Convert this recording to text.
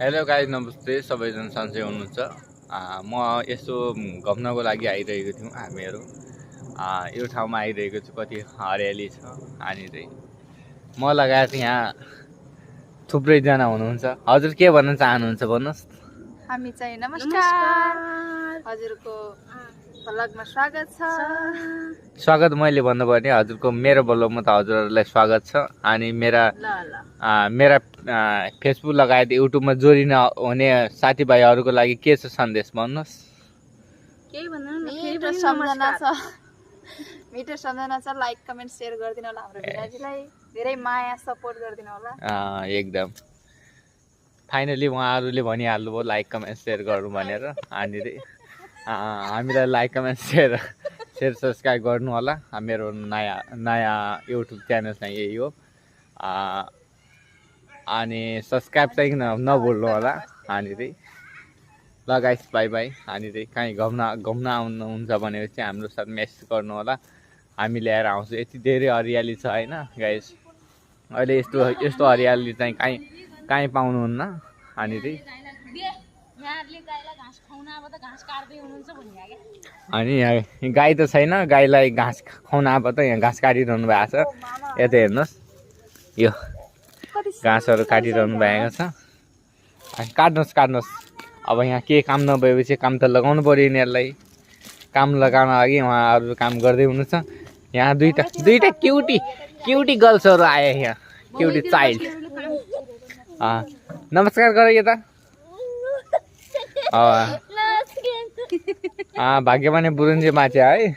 Hello guys, नमस्ते। सबैजना सन्चै हुनुहुन्छ। म यसो घुम्नको लागि आइरहेको थियौँ हामीहरू। यो ठाउँमा आइरहेको छु, कति हरियाली छ। अनि चाहिँ म लगायत यहाँ थुप्रैजना हुनुहुन्छ। हजुर के भन्न चाहनुहुन्छ भन्नुहोस्। हामी चाहिँ नमस्कार हजुरको भ्लगमा स्वागत छ। स्वागत मैले भन्नुपर्ने हजुरको मेरो ब्लगमा त हजुरहरूलाई स्वागत छ। अनि मेरा फेसबुक लगायत युट्युबमा जोडिन हुने साथीभाइहरूको लागि के छ सन्देश भन्नुहोस्। मिठो सम्झना छ। लाइक कमेन्ट सेयर गरिदिनु होला। हाम्रो भिनाजीलाई धेरै माया सपोर्ट गरिदिनु होला। एकदम फाइनली उहाँहरूले भनिहाल्नुभयो लाइक कमेन्ट सेयर गर्नु भनेर। अनि हामीलाई लाइक कमेन्ट सेयर सब्सक्राइब गर्नु होला। मेरो नयाँ युट्युब च्यानल चाहिँ यही हो। अनि सब्सक्राइब चाहिँ नभुल्नु होला। अनि ल गाइस, बाई बाई। अनि कहीँ घुम्न आउनुहुन्छ भने चाहिँ हाम्रो साथ मेसेज गर्नु होला, हामी ल्याएर आउँछौँ। यति धेरै हरियाली छ होइन गाइस, अहिले यस्तो हरियाली चाहिँ कहीँ पाउनुहुन्न। अनि यहाँ गाई त छैन, गाईलाई घाँस खुवाउन अब त यहाँ घाँस काटिरहनु भएको छ। यता हेर्नुहोस्, यो घाँसहरू काटिरहनु भएको छ। काट्नुहोस्। अब यहाँ के काम नभएपछि काम त लगाउनु पऱ्यो यिनीहरूलाई। काम लगाउन लागि उहाँहरू काम गर्दै हुनुहुन्छ। यहाँ दुईटा क्युटी गर्ल्सहरू आए। यहाँ क्युटी चाइल्ड। नमस्कार गर यता। भाग्यमानी बुरुन्जी माथि है।